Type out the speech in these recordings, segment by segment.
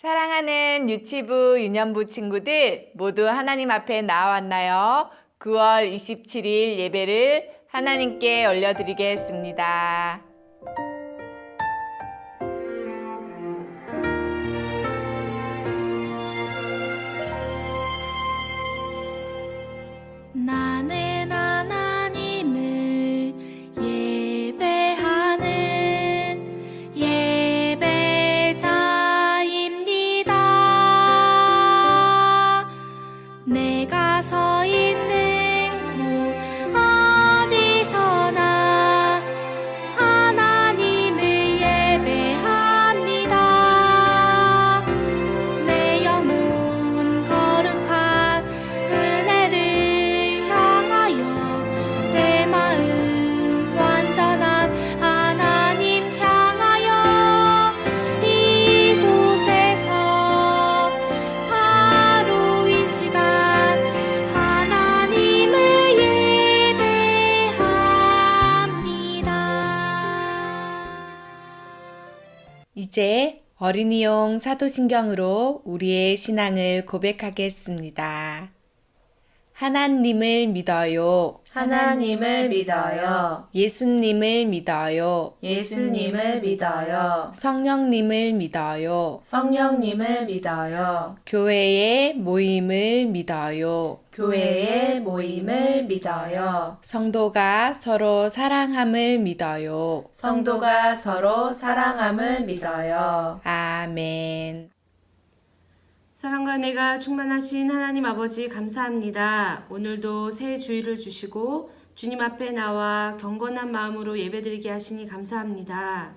사랑하는 유치부, 유년부 친구들 모두 하나님 앞에 나왔나요? 9월 27일 예배를 하나님께 올려드리겠습니다. 나는 하나님을 예배하는 예배자입니다. 내가 서 있는 곳 어디서나 하나님을 예배합니다. 내 영혼 거룩한 은혜를 향하여 내 마음 완전한 하나님 향하여 이곳에서 바로 이 시간 하나님을 예배합니다. 이제 어린이용 사도신경으로 우리의 신앙을 고백하겠습니다. 하나님을 믿어요. 하나님을 믿어요. 예수님을 믿어요. 예수님을 믿어요. 성령님을 믿어요. 성령님을 믿어요. 교회의 모임을 믿어요. 교회의 모임을 믿어요. 성도가 서로 사랑함을 믿어요. 성도가 서로 사랑함을 믿어요. 아멘. 사랑과 은혜가 충만하신 하나님 아버지 감사합니다. 오늘도 새 주일을 주시고 주님 앞에 나와 경건한 마음으로 예배드리게 하시니 감사합니다.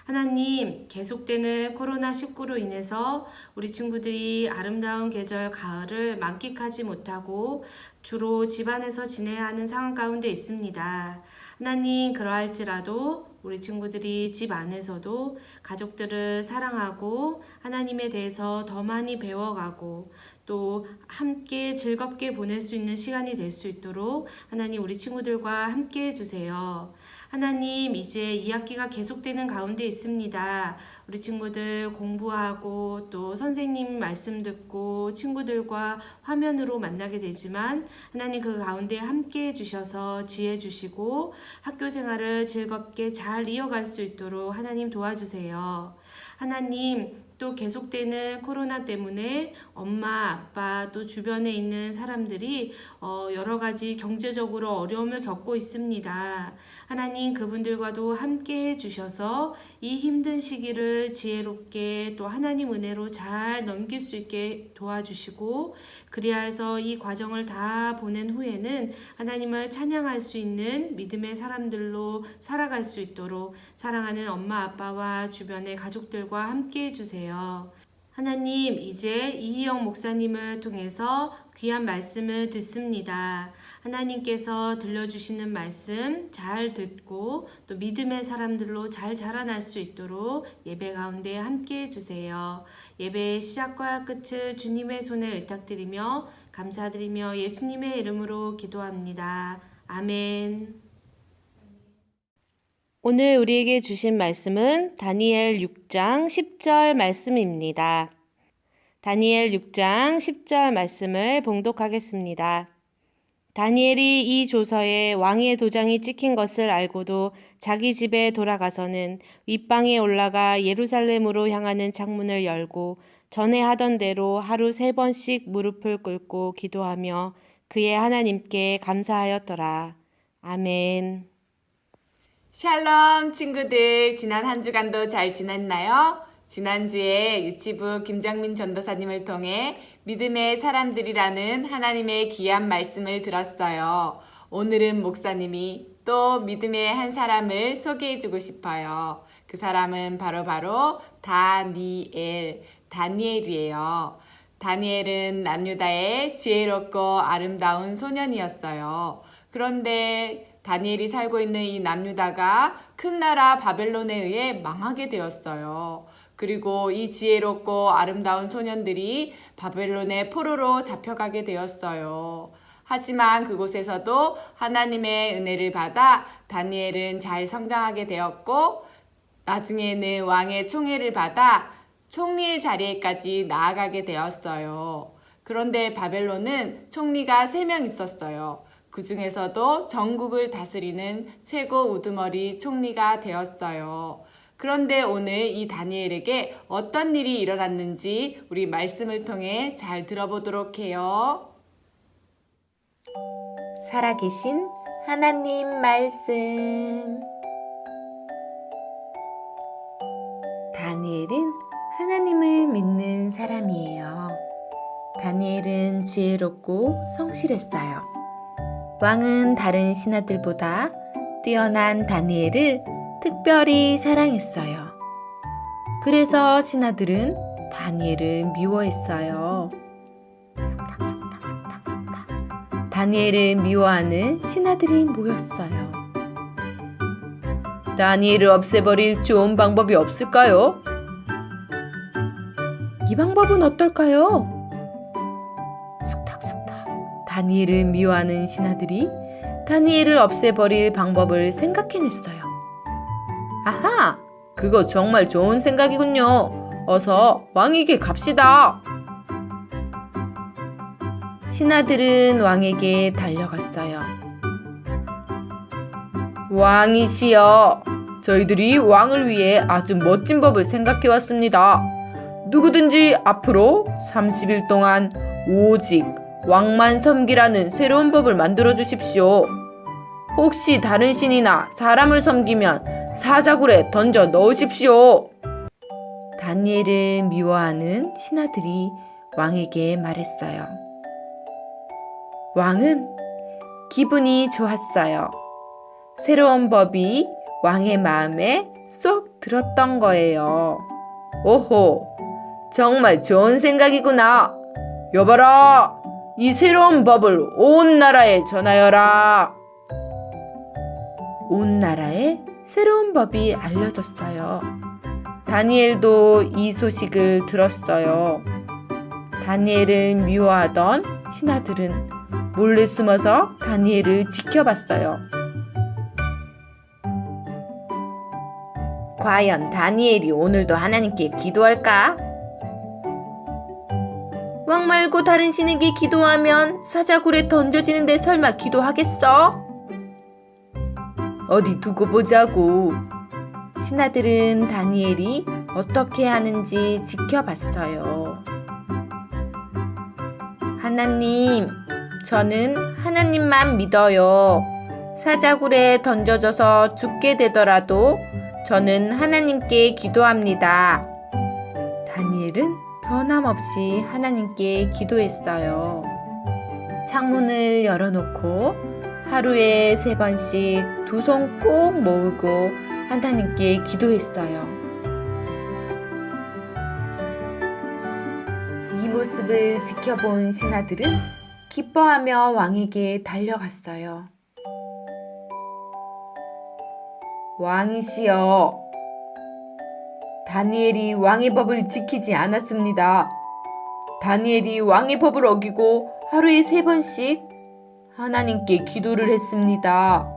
하나님, 계속되는 코로나19로 인해서 우리 친구들이 아름다운 계절 가을을 만끽하지 못하고 주로 집안에서 지내야 하는 상황 가운데 있습니다. 하나님, 그러할지라도 우리 친구들이 집 안에서도 가족들을 사랑하고 하나님에 대해서 더 많이 배워가고 또 함께 즐겁게 보낼 수 있는 시간이 될 수 있도록 하나님 우리 친구들과 함께 해주세요. 하나님, 이제 2학기가 계속되는 가운데 있습니다. 우리 친구들 공부하고 또 선생님 말씀 듣고 친구들과 화면으로 만나게 되지만 하나님 그 가운데 함께 해주셔서 지혜 주시고 학교 생활을 즐겁게 잘 이어갈 수 있도록 하나님 도와주세요. 하나님, 또 계속되는 코로나 때문에 엄마, 아빠, 또 주변에 있는 사람들이 여러 가지 경제적으로 어려움을 겪고 있습니다. 하나님, 그분들과도 함께 해주셔서 이 힘든 시기를 지혜롭게 또 하나님 은혜로 잘 넘길 수 있게 도와주시고 그리하여서 이 과정을 다 보낸 후에는 하나님을 찬양할 수 있는 믿음의 사람들로 살아갈 수 있도록 사랑하는 엄마, 아빠와 주변의 가족들과 함께 해주세요. 하나님, 이제 이희영 목사님을 통해서 귀한 말씀을 듣습니다. 하나님께서 들려주시는 말씀 잘 듣고 또 믿음의 사람들로 잘 자라날 수 있도록 예배 가운데 함께 해주세요. 예배의 시작과 끝을 주님의 손에 의탁드리며 감사드리며 예수님의 이름으로 기도합니다. 아멘. 오늘 우리에게 주신 말씀은 다니엘 6장 10절 말씀입니다. 다니엘 6장 10절 말씀을 봉독하겠습니다. 다니엘이 이 조서에 왕의 도장이 찍힌 것을 알고도 자기 집에 돌아가서는 윗방에 올라가 예루살렘으로 향하는 창문을 열고 전에 하던 대로 하루 3번씩 무릎을 꿇고 기도하며 그의 하나님께 감사하였더라. 아멘. 샬롬 친구들, 지난 한 주간도 잘 지냈나요? 지난주에 유치부 김정민 전도사님을 통해 믿음의 사람들이라는 하나님의 귀한 말씀을 들었어요. 오늘은 목사님이 또 믿음의 한 사람을 소개해주고 싶어요. 그 사람은 바로 다니엘이에요. 다니엘은 남유다의 지혜롭고 아름다운 소년이었어요. 그런데 다니엘이 살고 있는 이 남유다가 큰 나라 바벨론에 의해 망하게 되었어요. 그리고 이 지혜롭고 아름다운 소년들이 바벨론의 포로로 잡혀가게 되었어요. 하지만 그곳에서도 하나님의 은혜를 받아 다니엘은 잘 성장하게 되었고 나중에는 왕의 총애를 받아 총리의 자리에까지 나아가게 되었어요. 그런데 바벨론은 총리가 3명 있었어요. 그 중에서도 전국을 다스리는 최고 우두머리 총리가 되었어요. 그런데 오늘 이 다니엘에게 어떤 일이 일어났는지 우리 말씀을 통해 잘 들어보도록 해요. 살아계신 하나님 말씀. 다니엘은 하나님을 믿는 사람이에요. 다니엘은 지혜롭고 성실했어요. 왕은 다른 신하들보다 뛰어난 다니엘을 특별히 사랑했어요. 그래서 신하들은 다니엘을 미워했어요. 다니엘을 미워하는 신하들이 모였어요. 다니엘을 없애버릴 좋은 방법이 없을까요? 이 방법은 어떨까요? 쑥탁쑥탁 다니엘을 미워하는 신하들이 다니엘을 없애버릴 방법을 생각해냈어요. 아하! 그거 정말 좋은 생각이군요. 어서 왕에게 갑시다. 신하들은 왕에게 달려갔어요. 왕이시여, 저희들이 왕을 위해 아주 멋진 법을 생각해 왔습니다. 누구든지 앞으로 30일 동안 오직 왕만 섬기라는 새로운 법을 만들어 주십시오. 혹시 다른 신이나 사람을 섬기면 사자굴에 던져 넣으십시오. 다니엘을 미워하는 신하들이 왕에게 말했어요. 왕은 기분이 좋았어요. 새로운 법이 왕의 마음에 쏙 들었던 거예요. 오호, 정말 좋은 생각이구나. 여봐라, 이 새로운 법을 온 나라에 전하여라. 온 나라에 새로운 법이 알려졌어요. 다니엘도 이 소식을 들었어요. 다니엘을 미워하던 신하들은 몰래 숨어서 다니엘을 지켜봤어요. 과연 다니엘이 오늘도 하나님께 기도할까? 왕 말고 다른 신에게 기도하면 사자굴에 던져지는데 설마 기도하겠어? 어디 두고 보자고. 신하들은 다니엘이 어떻게 하는지 지켜봤어요. 하나님, 저는 하나님만 믿어요. 사자굴에 던져져서 죽게 되더라도 저는 하나님께 기도합니다. 다니엘은 변함없이 하나님께 기도했어요. 창문을 열어놓고 하루에 3번씩 2손 꼭 모으고 하나님께 기도했어요. 이 모습을 지켜본 신하들은 기뻐하며 왕에게 달려갔어요. 왕이시여, 다니엘이 왕의 법을 지키지 않았습니다. 다니엘이 왕의 법을 어기고 하루에 3번씩 하나님께 기도를 했습니다.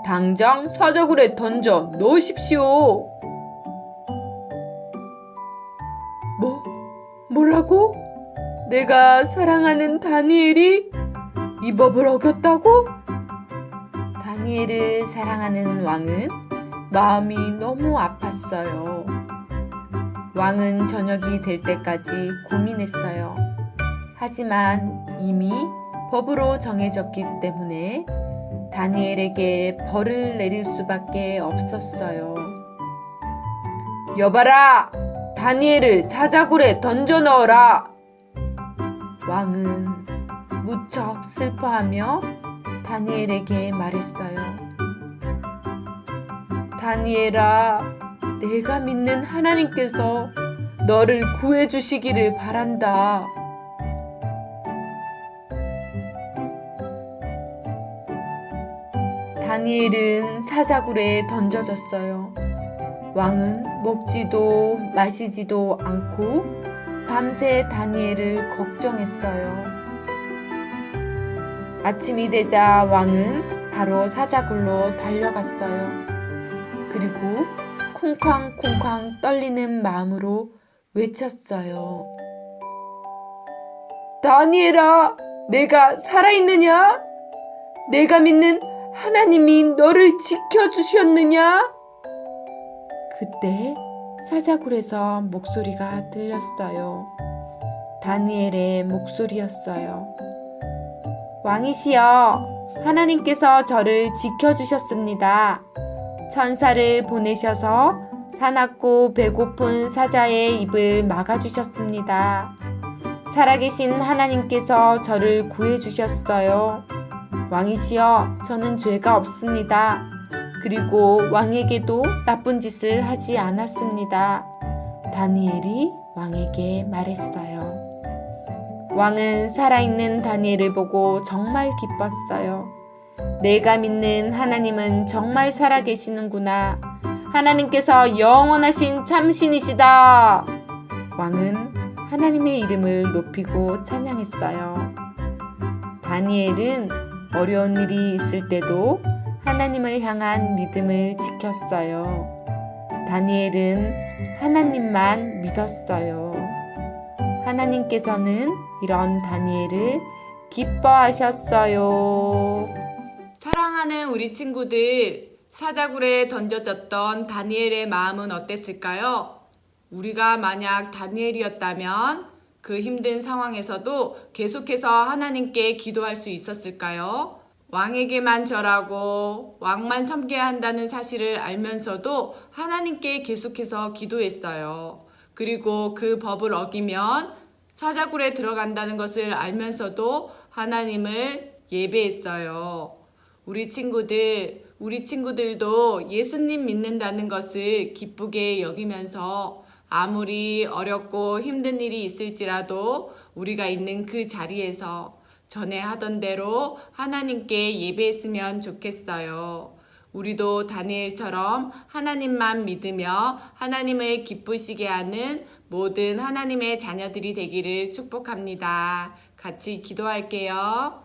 당장 사자굴에 던져 넣으십시오. 뭐라고? 내가 사랑하는 다니엘이 이 법을 어겼다고? 다니엘을 사랑하는 왕은 마음이 너무 아팠어요. 왕은 저녁이 될 때까지 고민했어요. 하지만 이미 법으로 정해졌기 때문에 다니엘에게 벌을 내릴 수밖에 없었어요. 여봐라! 다니엘을 사자굴에 던져 넣어라! 왕은 무척 슬퍼하며 다니엘에게 말했어요. 다니엘아, 내가 믿는 하나님께서 너를 구해주시기를 바란다. 다니엘은 사자굴에 던져졌어요. 왕은 먹지도 마시지도 않고 밤새 다니엘을 걱정했어요. 아침이 되자 왕은 바로 사자굴로 달려갔어요. 그리고 쿵쾅쿵쾅 떨리는 마음으로 외쳤어요. 다니엘아, 내가 살아있느냐? 내가 믿는 하나님이 너를 지켜주셨느냐? 그때 사자굴에서 목소리가 들렸어요. 다니엘의 목소리였어요. 왕이시여, 하나님께서 저를 지켜주셨습니다. 천사를 보내셔서 사납고 배고픈 사자의 입을 막아주셨습니다. 살아계신 하나님께서 저를 구해주셨어요. 왕이시여, 저는 죄가 없습니다. 그리고 왕에게도 나쁜 짓을 하지 않았습니다. 다니엘이 왕에게 말했어요. 왕은 살아있는 다니엘을 보고 정말 기뻤어요. 내가 믿는 하나님은 정말 살아계시는구나. 하나님께서 영원하신 참신이시다. 왕은 하나님의 이름을 높이고 찬양했어요. 다니엘은 어려운 일이 있을 때도 하나님을 향한 믿음을 지켰어요. 다니엘은 하나님만 믿었어요. 하나님께서는 이런 다니엘을 기뻐하셨어요. 사랑하는 우리 친구들, 사자굴에 던져졌던 다니엘의 마음은 어땠을까요? 우리가 만약 다니엘이었다면 그 힘든 상황에서도 계속해서 하나님께 기도할 수 있었을까요? 왕에게만 절하고 왕만 섬겨야 한다는 사실을 알면서도 하나님께 계속해서 기도했어요. 그리고 그 법을 어기면 사자굴에 들어간다는 것을 알면서도 하나님을 예배했어요. 우리 친구들도 예수님 믿는다는 것을 기쁘게 여기면서 아무리 어렵고 힘든 일이 있을지라도 우리가 있는 그 자리에서 전에 하던 대로 하나님께 예배했으면 좋겠어요. 우리도 다니엘처럼 하나님만 믿으며 하나님을 기쁘시게 하는 모든 하나님의 자녀들이 되기를 축복합니다. 같이 기도할게요.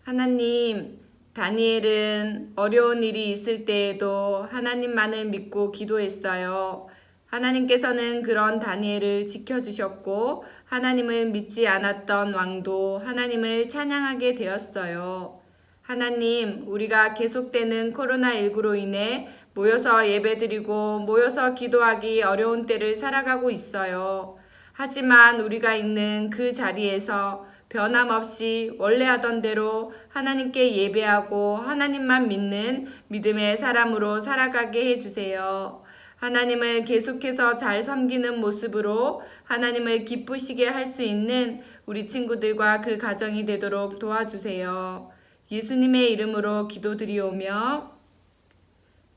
하나님, 다니엘은 어려운 일이 있을 때에도 하나님만을 믿고 기도했어요. 하나님께서는 그런 다니엘을 지켜주셨고 하나님을 믿지 않았던 왕도 하나님을 찬양하게 되었어요. 하나님, 우리가 계속되는 코로나19로 인해 모여서 예배드리고 모여서 기도하기 어려운 때를 살아가고 있어요. 하지만 우리가 있는 그 자리에서 변함없이 원래 하던 대로 하나님께 예배하고 하나님만 믿는 믿음의 사람으로 살아가게 해주세요. 하나님을 계속해서 잘 섬기는 모습으로 하나님을 기쁘시게 할 수 있는 우리 친구들과 그 가정이 되도록 도와주세요. 예수님의 이름으로 기도드리오며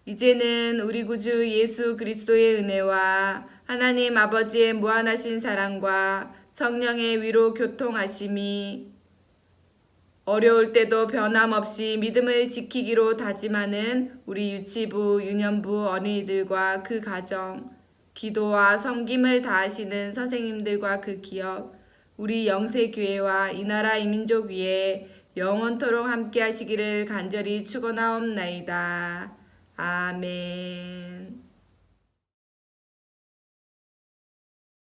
이제는 우리 구주 예수 그리스도의 은혜와 하나님 아버지의 무한하신 사랑과 성령의 위로 교통하심이 어려울 때도 변함없이 믿음을 지키기로 다짐하는 우리 유치부, 유년부 어린이들과 그 가정, 기도와 섬김을 다하시는 선생님들과 그 기업, 우리 영세교회와 이 나라 이민족 위에 영원토록 함께 하시기를 간절히 축원하옵나이다. 아멘.